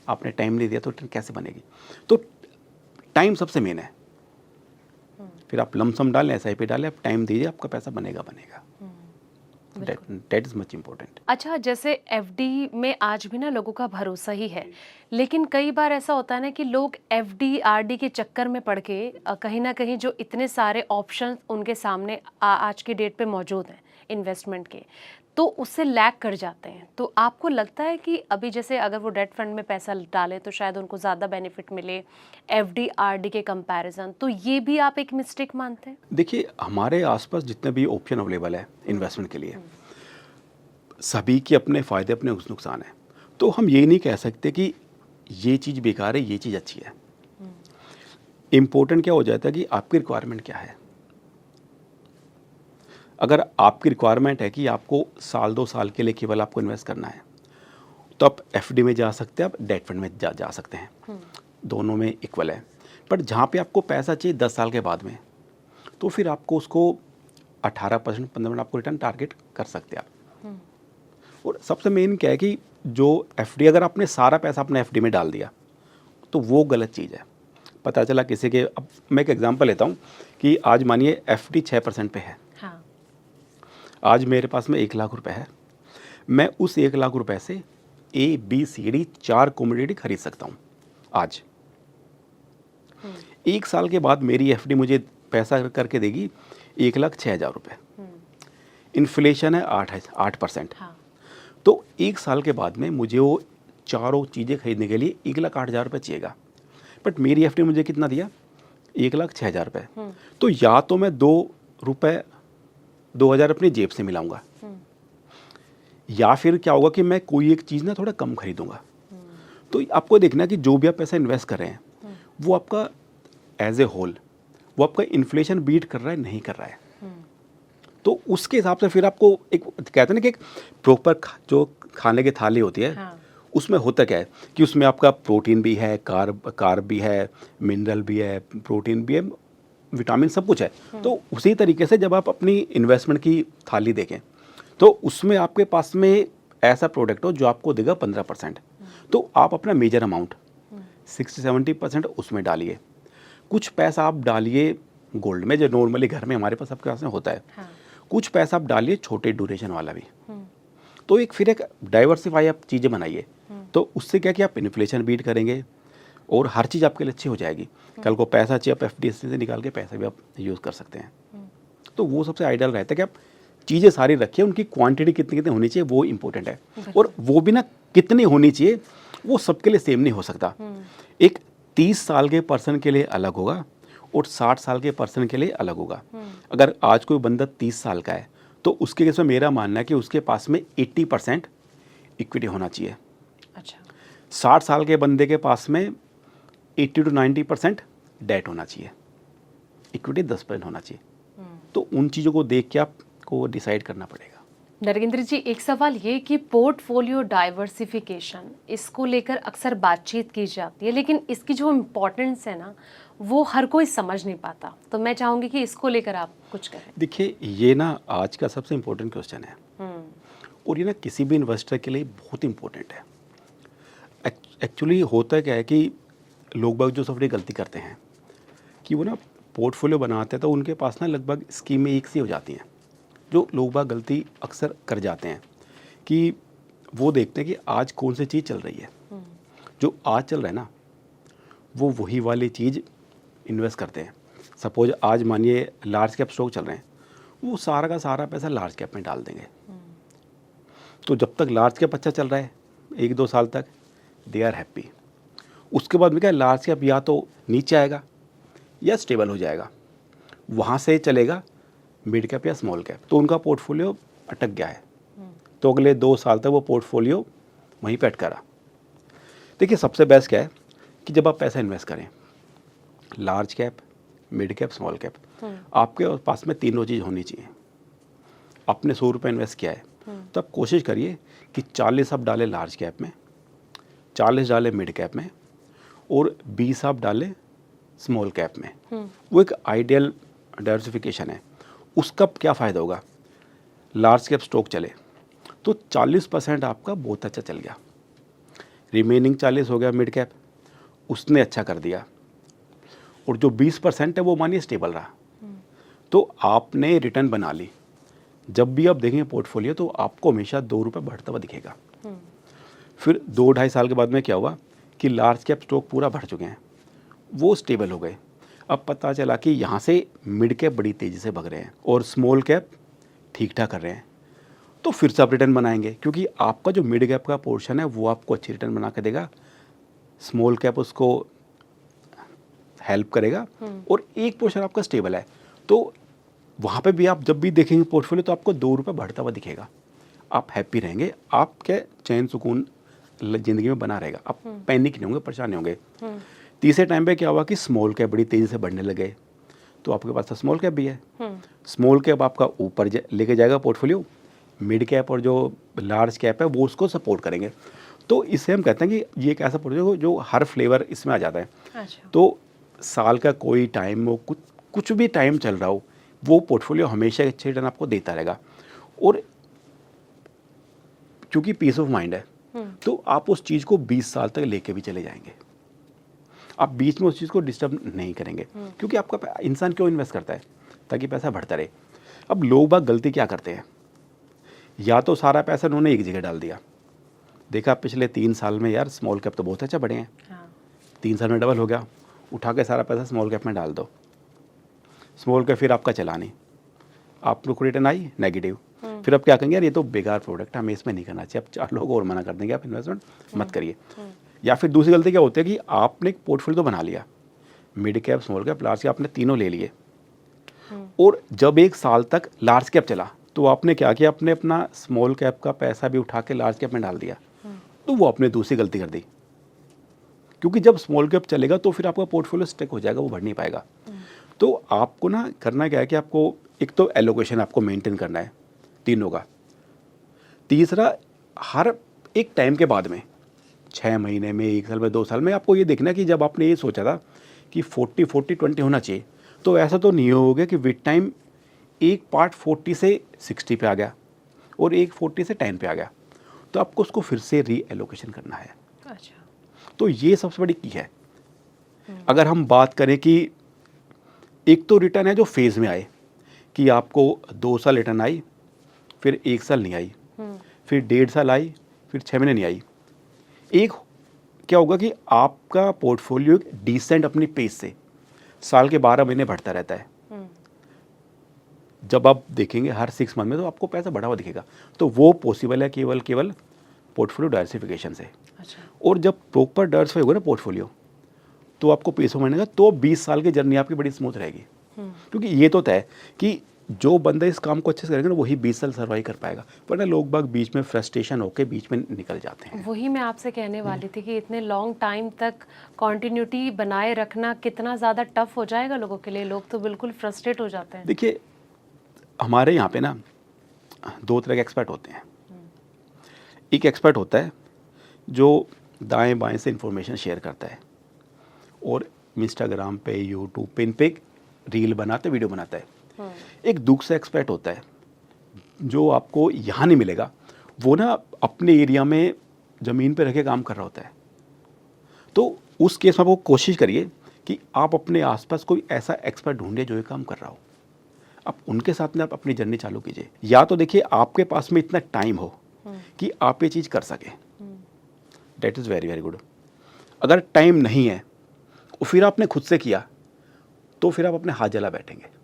आपने टाइम नहीं दिया तो रिटर्न कैसे बनेगी? तो टाइम सबसे मेन है। फिर आप लमसम डालें, SIP डालें, आप टाइम दीजिए, आपका पैसा बनेगा। That is much important. अच्छा, जैसे FD में आज भी ना लोगों का भरोसा ही है, लेकिन कई बार ऐसा होता है ना कि लोग FD RD के चक्कर में पड़ के कहीं ना कहीं जो इतने सारे ऑप्शन उनके सामने आज की डेट पे मौजूद हैं इन्वेस्टमेंट के, तो उससे लैग कर जाते हैं। तो आपको लगता है कि अभी जैसे अगर वो डेट फंड में पैसा डालें तो शायद उनको ज़्यादा बेनिफिट मिले FD RD के कंपैरिजन, तो ये भी आप एक मिस्टेक मानते हैं? देखिए हमारे आसपास जितने भी ऑप्शन अवेलेबल है इन्वेस्टमेंट के लिए, सभी के अपने फ़ायदे अपने नुकसान हैं। तो हम ये नहीं कह सकते कि ये चीज़ बेकार है, ये चीज़ अच्छी है। इम्पोर्टेंट क्या हो जाता है कि आपकी रिक्वायरमेंट क्या है। अगर आपकी रिक्वायरमेंट है कि आपको साल 2 साल के लिए केवल आपको इन्वेस्ट करना है, तो आप एफडी में जा सकते हैं, आप डेट फंड में जा सकते हैं, दोनों में इक्वल है। बट जहाँ पे आपको पैसा चाहिए 10 साल के बाद में, तो फिर आपको उसको 18% 15% आपको रिटर्न टारगेट कर सकते हैं आप। और सबसे मेन क्या है कि जो एफडी, अगर आपने सारा पैसा अपने एफडी में डाल दिया तो वो गलत चीज़ है। पता चला किसी के, अब मैं एक एग्जांपल लेता हूँ कि आज मानिए एफडी 6% पे है। हाँ। आज मेरे पास में 1 लाख रुपए है, मैं उस 1 लाख रुपए से ABCD 4 कमोडिटी खरीद सकता हूँ आज। 1 साल के बाद मेरी एफडी मुझे पैसा करके देगी 1,06,000 रुपये। इन्फ्लेशन है 8%। हाँ। तो 1 साल के बाद में मुझे वो चारों चीज़ें खरीदने के लिए 1,08,000 रुपये चाहिएगा। बट मेरी एफडी मुझे कितना दिया? 1,06,000 रुपये। तो या तो मैं 2,000 अपनी जेब से मिलाऊंगा, या फिर क्या होगा कि मैं कोई एक चीज़ ना थोड़ा कम खरीदूंगा। तो आपको देखना कि जो भी आप पैसा इन्वेस्ट कर रहे हैं वो आपका एज ए होल, वो आपका इन्फ्लेशन बीट कर रहा है नहीं कर रहा है। तो उसके हिसाब से फिर आपको एक कहते हैं ना कि एक प्रॉपर जो खाने की थाली होती है, हाँ। उसमें होता क्या है कि उसमें आपका प्रोटीन भी है, कार्ब भी है, मिनरल भी है, प्रोटीन भी है, विटामिन सब कुछ है। तो उसी तरीके से जब आप अपनी इन्वेस्टमेंट की थाली देखें तो उसमें आपके पास में ऐसा प्रोडक्ट हो जो आपको देगा 15%। तो आप अपना मेजर अमाउंट 60-70% उसमें डालिए। कुछ पैसा आप डालिए गोल्ड में, जो नॉर्मली घर में हमारे पास सबके पास में होता है। हाँ। कुछ पैसा आप डालिए छोटे ड्यूरेशन वाला भी। तो एक फिर एक डाइवर्सिफाई आप चीज़ें बनाइए। तो उससे क्या कि आप इन्फ्लेशन बीट करेंगे और हर चीज़ आपके लिए अच्छी हो जाएगी। कल को पैसा चाहिए, आप एफडीएससी से निकाल के पैसा भी आप यूज़ कर सकते हैं। तो वो सबसे आइडियल रहता है कि आप चीज़ें सारी रखिए, उनकी क्वांटिटी कितनी कितनी होनी चाहिए वो इम्पोर्टेंट है। और वो भी ना कितनी होनी चाहिए वो सबके लिए सेम नहीं हो सकता। एक 30 साल के पर्सन के लिए अलग होगा और 60 साल के पर्सन के लिए अलग होगा। अगर आज कोई बंदा 30 साल का है तो उसके केस में मेरा मानना है कि उसके पास में 80% इक्विटी होना चाहिए। अच्छा। 60 साल के बंदे के पास में 80 to 90% डेट होना चाहिए, इक्विटी 10% होना चाहिए। तो उन चीज़ों को देख के आपको डिसाइड करना पड़ेगा। नरेंद्र जी, एक सवाल ये कि पोर्टफोलियो डाइवर्सिफिकेशन, इसको लेकर अक्सर बातचीत की जाती है, लेकिन इसकी जो इम्पोर्टेंस है ना वो हर कोई समझ नहीं पाता। तो मैं चाहूँगी कि इसको लेकर आप कुछ करें। देखिए, ये ना आज का सबसे इम्पोर्टेंट क्वेश्चन है और ये ना किसी भी इन्वेस्टर के लिए बहुत इम्पोर्टेंट है। एक्चुअली होता क्या है कि लोग बाग जो सबसे गलती करते हैं कि वो ना पोर्टफोलियो बनाते हैं तो उनके पास ना लगभग स्कीमें एक सी हो जाती हैं। जो लोग बाग गलती अक्सर कर जाते हैं कि वो देखते हैं कि आज कौन सी चीज़ चल रही है, जो आज चल रहा है ना वो वही वाली चीज़ इन्वेस्ट करते हैं। सपोज आज मानिए लार्ज कैप स्टॉक चल रहे हैं, वो सारा का सारा पैसा लार्ज कैप में डाल देंगे। तो जब तक लार्ज कैप अच्छा चल रहा है 1-2 साल तक दे आर हैप्पी। उसके बाद में क्या, लार्ज कैप या तो नीचे आएगा या स्टेबल हो जाएगा, वहाँ से चलेगा मिड कैप या स्मॉल कैप, तो उनका पोर्टफोलियो अटक गया है। तो अगले 2 साल तक वो पोर्टफोलियो वहीं पे अटका रहा। देखिए, सबसे बेस्ट क्या है कि जब आप पैसा इन्वेस्ट करें, large cap, mid cap, small cap, आपके पास में तीनों चीज़ होनी चाहिए। आपने 100 रुपये इन्वेस्ट किया है तो आप कोशिश करिए कि 40 आप डालें लार्ज कैप में, 40 डालें मिड कैप में और 20 आप डालें स्मॉल कैप में। वो एक आइडियल डाइवर्सिफिकेशन है। उसका क्या फ़ायदा होगा, लार्ज कैप स्टॉक चले तो 40% आपका बहुत अच्छा चल गया, रिमेनिंग 40 हो गया मिड कैप, उसने अच्छा कर दिया, और जो 20% है वो मानिए स्टेबल रहा। तो आपने रिटर्न बना ली। जब भी आप देखेंगे पोर्टफोलियो तो आपको हमेशा 2 रुपये बढ़ता हुआ दिखेगा। फिर 2-2.5 साल के बाद में क्या हुआ कि लार्ज कैप स्टॉक पूरा बढ़ चुके हैं, वो स्टेबल हो गए। अब पता चला कि यहाँ से मिड कैप बड़ी तेज़ी से भाग रहे हैं और स्मॉल कैप ठीक ठाक कर रहे हैं। तो फिर से आप रिटर्न बनाएंगे, क्योंकि आपका जो मिड कैप का पोर्शन है वो आपको अच्छी रिटर्न बना के देगा, स्मॉल कैप उसको हेल्प करेगा और एक पोर्शन आपका स्टेबल है। तो वहाँ पे भी आप जब भी देखेंगे पोर्टफोलियो तो आपको 2 रुपये बढ़ता हुआ दिखेगा। आप हैप्पी रहेंगे, आपके चैन सुकून ज़िंदगी में बना रहेगा, आप पैनिक नहीं होंगे, परेशान नहीं होंगे। तीसरे टाइम पे क्या हुआ कि स्मॉल कैप बड़ी तेज़ी से बढ़ने लगे, तो आपके पास तो स्मॉल कैप भी है। स्मॉल कैप आपका ऊपर लेके जाएगा पोर्टफोलियो, मिड कैप और जो लार्ज कैप है वो उसको सपोर्ट करेंगे। तो इससे हम कहते हैं कि ये एक ऐसा पोर्टफोलियो जो हर फ्लेवर इसमें आ जाता है। अच्छा। तो साल का कोई टाइम हो, कुछ भी टाइम चल रहा हो, वो पोर्टफोलियो हमेशा एक अच्छे रिटर्न आपको देता रहेगा। और क्योंकि पीस ऑफ माइंड है, तो आप उस चीज़ को 20 साल तक लेके भी चले जाएंगे। आप बीच में उस चीज़ को डिस्टर्ब नहीं करेंगे, क्योंकि आपका इंसान क्यों इन्वेस्ट करता है? ताकि पैसा बढ़ता रहे। अब लोग बाग गलती क्या करते हैं, या तो सारा पैसा उन्होंने एक जगह डाल दिया, देखा पिछले 3 साल में यार स्मॉल कैप तो बहुत अच्छा बढ़े हैं, हाँ। 3 साल में डबल हो गया, उठा के सारा पैसा स्मॉल कैप में डाल दो। स्मॉल कैप फिर आपका चला नहीं, आपको रिटर्न आई नेगेटिव, फिर अब क्या कहेंगे, यार ये तो बेकार प्रोडक्ट है, हमें इसमें नहीं करना चाहिए। अब 4 लोग और मना कर देंगे, आप इन्वेस्टमेंट मत करिए। या फिर दूसरी गलती क्या होती है कि आपने एक पोर्टफोलियो तो बना लिया, mid cap, small cap, large cap, आपने तीनों ले लिए, और जब 1 साल तक लार्ज कैप चला तो आपने क्या किया, आपने अपना स्मॉल कैप का पैसा भी उठा के लार्ज कैप में डाल दिया। तो वो आपने दूसरी गलती कर दी, क्योंकि जब स्मॉल कैप चलेगा तो फिर आपका पोर्टफोलियो स्टिक हो जाएगा, वो बढ़ नहीं पाएगा। तो आपको ना करना क्या है कि आपको एक तो एलोकेशन आपको मेंटेन करना है तीनों का। तीसरा, हर एक टाइम के बाद में 6 महीने में, 1 साल में, 2 साल में आपको ये देखना है कि जब आपने ये सोचा था कि 40-40-20 होना चाहिए, तो ऐसा तो नहीं होगा कि विद टाइम एक पार्ट 40 से 60 पे आ गया और एक 40 से 10 पे आ गया। तो आपको उसको फिर से री एलोकेशन करना है। अच्छा। तो ये सबसे बड़ी की है। अगर हम बात करें कि एक तो रिटर्न है जो फेज़ में आए, कि आपको 2 साल रिटर्न आई, फिर 1 साल नहीं आई, फिर 1.5 साल आई, फिर 6 महीने नहीं आई। एक क्या होगा कि आपका पोर्टफोलियो डिसेंट अपनी पेस से साल के 12 महीने बढ़ता रहता है। जब आप देखेंगे हर 6 मंथ में, तो आपको पैसा बढ़ा हुआ दिखेगा। तो वो पॉसिबल है केवल पोर्टफोलियो डाइवर्सिफिकेशन से। अच्छा। और जब प्रॉपर डाइवर्सिफाई होगा ना पोर्टफोलियो, तो आपको पैसों मिलेगा, तो 20 साल की जर्नी आपकी बड़ी स्मूथ रहेगी। क्योंकि ये तो तय है कि जो बंदा इस काम को अच्छे से करेगा ना, वही 20 साल सर्वाइव कर पाएगा। वरना लोग बाग बीच में फ्रस्ट्रेशन होकर बीच में निकल जाते हैं। वही मैं आपसे कहने वाली थी कि इतने लॉन्ग टाइम तक कंटिन्यूटी बनाए रखना कितना ज़्यादा टफ हो जाएगा लोगों के लिए। लोग तो बिल्कुल फ्रस्ट्रेट हो जाते हैं। देखिए, हमारे यहाँ पे ना 2 तरह के एक्सपर्ट होते हैं। एक एक्सपर्ट होता है जो दाएं बाएं से इंफॉर्मेशन शेयर करता है, और इंस्टाग्राम पे, यूट्यूब पे, इन पे रील बनाते, वीडियो बनाता है। एक दूसरा एक्सपर्ट होता है जो आपको यहाँ नहीं मिलेगा, वो ना अपने एरिया में ज़मीन पे रह के काम कर रहा होता है। तो उस केस में आपको कोशिश करिए कि आप अपने आसपास कोई ऐसा एक्सपर्ट ढूंढिए जो ये काम कर रहा हो। आप उनके साथ में आप अपनी जर्नी चालू कीजिए। या तो देखिए आपके पास में इतना टाइम हो कि आप ये चीज़ कर सकें, that is very very good. अगर टाइम नहीं है और फिर आपने खुद से किया, तो फिर आप अपने हाथ जला बैठेंगे।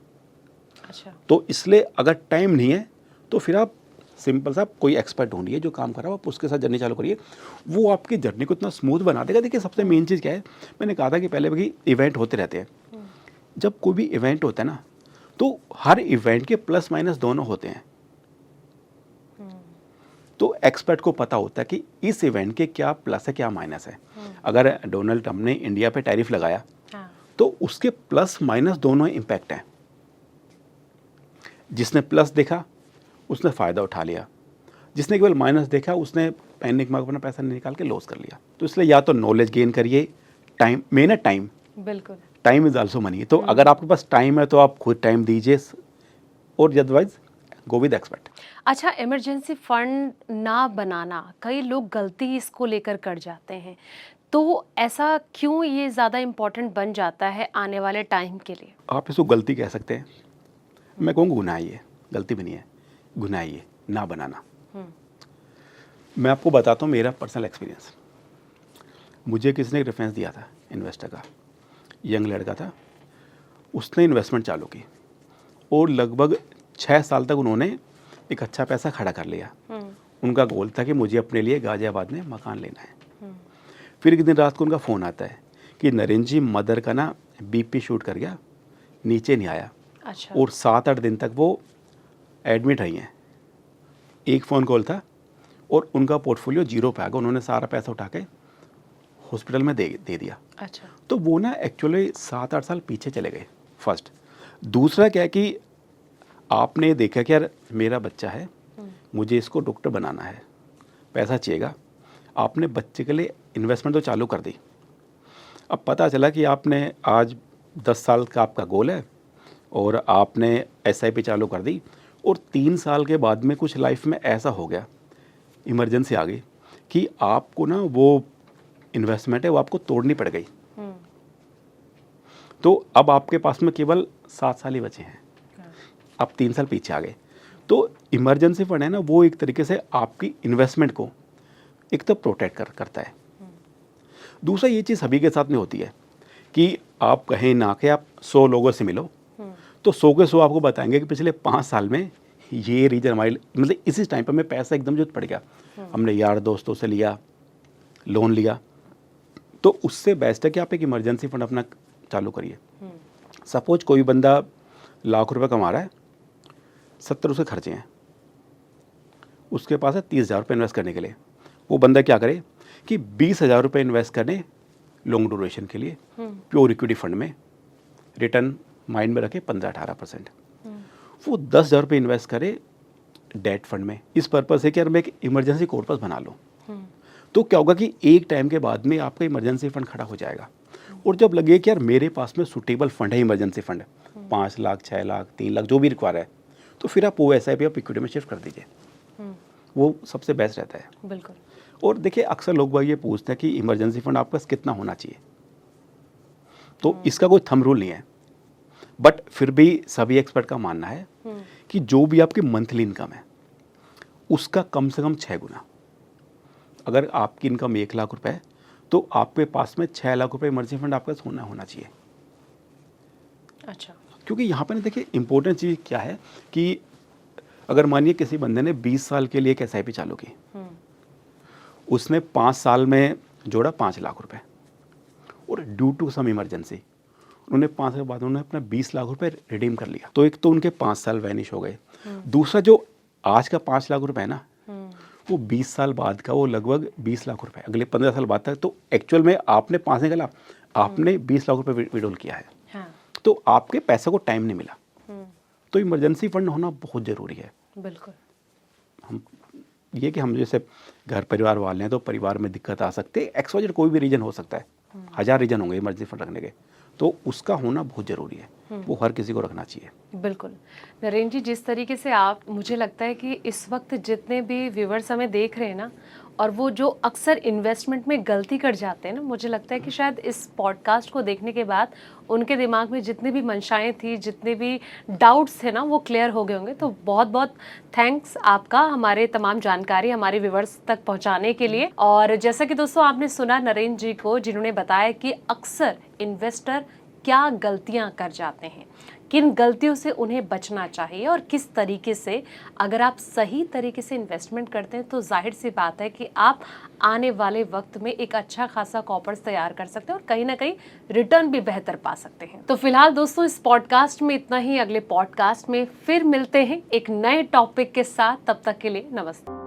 अच्छा। तो इसलिए अगर टाइम नहीं है, तो फिर आप सिंपल सा कोई एक्सपर्ट ढूंढिए जो काम कर रहा हो, आप उसके साथ जर्नी चालू करिए। वो आपकी जर्नी को इतना स्मूथ बना देगा। देखिए, सबसे मेन चीज़ क्या है, मैंने कहा था कि पहले भी इवेंट होते रहते हैं। जब कोई भी इवेंट होता है ना, तो हर इवेंट के प्लस माइनस दोनों होते हैं। तो एक्सपर्ट को पता होता है कि इस इवेंट के क्या प्लस है, क्या माइनस है। अगर डोनाल्ड ट्रंप ने इंडिया पे टैरिफ लगाया, तो उसके प्लस माइनस दोनों इम्पैक्ट हैं। जिसने प्लस देखा उसने फ़ायदा उठा लिया, जिसने केवल माइनस देखा उसने पैनिक में अपना पैसा निकाल के लॉस कर लिया। तो इसलिए या तो नॉलेज गेन करिए, टाइम मेन है, टाइम, बिल्कुल, टाइम इज़ आल्सो मनी। तो अगर आपके पास टाइम है तो आप खुद टाइम दीजिए, और अदरवाइज गो विद एक्सपर्ट। अच्छा, इमरजेंसी फंड ना बनाना, कई लोग गलती इसको लेकर कर जाते हैं, तो ऐसा क्यों ये ज़्यादा इम्पोर्टेंट बन जाता है आने वाले टाइम के लिए? आप इसको गलती कह सकते हैं, मैं कहूँगा गुनाह ही है, गलती भी नहीं है, गुनाह ही है ना बनाना। मैं आपको बताता हूँ मेरा पर्सनल एक्सपीरियंस। मुझे किसी ने रेफरेंस दिया था इन्वेस्टर का, यंग लड़का था, उसने इन्वेस्टमेंट चालू की और लगभग 6 साल तक उन्होंने एक अच्छा पैसा खड़ा कर लिया। उनका गोल था कि मुझे अपने लिए गाजियाबाद में मकान लेना है। फिर एक दिन रात को उनका फ़ोन आता है कि नरेंद्र जी, मदर का ना बीपी शूट कर गया, नीचे नहीं आया। अच्छा। और 7-8 दिन तक वो एडमिट रही हैं। एक फ़ोन कॉल था और उनका पोर्टफोलियो 0 पे आ गया। उन्होंने सारा पैसा उठा के हॉस्पिटल में दे दिया। अच्छा। तो वो ना एक्चुअली 7-8 साल पीछे चले गए फर्स्ट। दूसरा क्या है कि आपने देखा कि यार मेरा बच्चा है, मुझे इसको डॉक्टर बनाना है, पैसा चाहिएगा, आपने बच्चे के लिए इन्वेस्टमेंट तो चालू कर दी। अब पता चला कि आपने आज 10 साल का आपका गोल है और आपने एसआईपी चालू कर दी और 3 साल के बाद में कुछ लाइफ में ऐसा हो गया, इमरजेंसी आ गई कि आपको ना वो इन्वेस्टमेंट है वो आपको तोड़नी पड़ गई। तो अब आपके पास में केवल 7 साल ही बचे हैं, आप 3 साल पीछे आ गए। तो इमरजेंसी फंड है ना, वो एक तरीके से आपकी इन्वेस्टमेंट को एक तो प्रोटेक्ट करता है। दूसरा ये चीज़ सभी के साथ में होती है कि आप कहीं ना के आप 100 लोगों से मिलो तो 100 के 100 आपको बताएंगे कि पिछले 5 साल में ये रीजन हमारे मतलब इसी टाइम पर हमें पैसा एकदम जरूरत पड़ गया, हमने यार दोस्तों से लिया, लोन लिया। तो उससे बेस्ट है कि आप एक इमरजेंसी फंड अपना चालू करिए। सपोज कोई बंदा ₹1,00,000 कमा रहा है, 70 उसके खर्चे हैं, उसके पास है 30,000 रुपये इन्वेस्ट करने के लिए। वो बंदा क्या करे कि 20,000 रुपये इन्वेस्ट करने लॉन्ग ड्यूरेशन के लिए प्योर इक्विटी फंड में, रिटर्न माइंड में रखे 15-18%। वो 10,000 रुपये इन्वेस्ट करे डेट फंड में, इस पर्पज़ से कि यार मैं एक इमरजेंसी कॉर्पस बना लूँ। तो क्या होगा कि एक टाइम के बाद में आपका इमरजेंसी फंड खड़ा हो जाएगा। और जब लगे कि यार मेरे पास में सुटेबल फंड है, इमरजेंसी फंड 5 लाख 6 लाख 3 लाख जो भी रिक्वायर है, तो फिर आप वो एसआईपी आप इक्विटी में शिफ्ट कर दीजिए, वो सबसे बेस्ट रहता है। बिल्कुल। और देखिए अक्सर लोग भाई ये पूछते हैं कि इमरजेंसी फंड आपके पास कितना होना चाहिए, तो इसका कोई थंब रूल नहीं है, बट फिर भी सभी एक्सपर्ट का मानना है कि जो भी आपकी मंथली इनकम है उसका कम से कम 6 गुना। अगर आपकी इनकम 1 लाख रुपए है तो आपके पास में 6 लाख रुपए इमरजेंसी फंड आपके पास होना चाहिए। अच्छा। क्योंकि यहाँ पर देखिए इंपॉर्टेंट चीज़ क्या है कि अगर मानिए किसी बंदे ने 20 साल के लिए एक एसआईपी चालू की, उसने 5 साल में जोड़ा 5 लाख रुपए और ड्यू टू सम इमरजेंसी उन्होंने 5 साल के बाद उन्होंने अपना 20 लाख रुपए रिडीम कर लिया, तो एक तो उनके 5 साल वैनिश हो गए। दूसरा जो आज का 5 लाख रुपए है ना, वो 20 साल बाद का वो लगभग 20 लाख रुपए अगले 15 साल बाद तक। तो एक्चुअल में आपने 5 निकला, आपने 20 लाख रुपए विड्रॉल किया है। हाँ। तो आपके पैसे को टाइम नहीं मिला। तो इमरजेंसी फंड होना बहुत ज़रूरी है। बिल्कुल। हम ये कि हम जैसे घर परिवार वाले हैं तो परिवार में दिक्कत आ सकती है, एक्सवाइजेड कोई भी रीजन हो सकता है, 1000 रीजन होंगे इमरजेंसी फंड रखने के, तो उसका होना बहुत ज़रूरी है, वो हर किसी को रखना चाहिए। बिल्कुल। नरेंद्र जी, जिस तरीके से आप, मुझे लगता है कि इस वक्त जितने भी व्यूवर्स हमें देख रहे हैं ना, और वो जो अक्सर इन्वेस्टमेंट में गलती कर जाते हैं ना, मुझे लगता है कि शायद इस पॉडकास्ट को देखने के बाद उनके दिमाग में जितनी भी मंशाएं थी, जितने भी डाउट्स थे ना, वो क्लियर हो गए होंगे। तो बहुत बहुत थैंक्स आपका हमारे तमाम जानकारी हमारे व्यूवर्स तक पहुंचाने के लिए। और जैसा कि दोस्तों आपने सुना नरेंद्र जी को, जिन्होंने बताया कि अक्सर इन्वेस्टर क्या गलतियां कर जाते हैं, किन गलतियों से उन्हें बचना चाहिए और किस तरीके से अगर आप सही तरीके से इन्वेस्टमेंट करते हैं तो जाहिर सी बात है कि आप आने वाले वक्त में एक अच्छा खासा कॉर्पस तैयार कर सकते हैं और कहीं ना कहीं रिटर्न भी बेहतर पा सकते हैं। तो फिलहाल दोस्तों इस पॉडकास्ट में इतना ही। अगले पॉडकास्ट में फिर मिलते हैं एक नए टॉपिक के साथ। तब तक के लिए नमस्ते।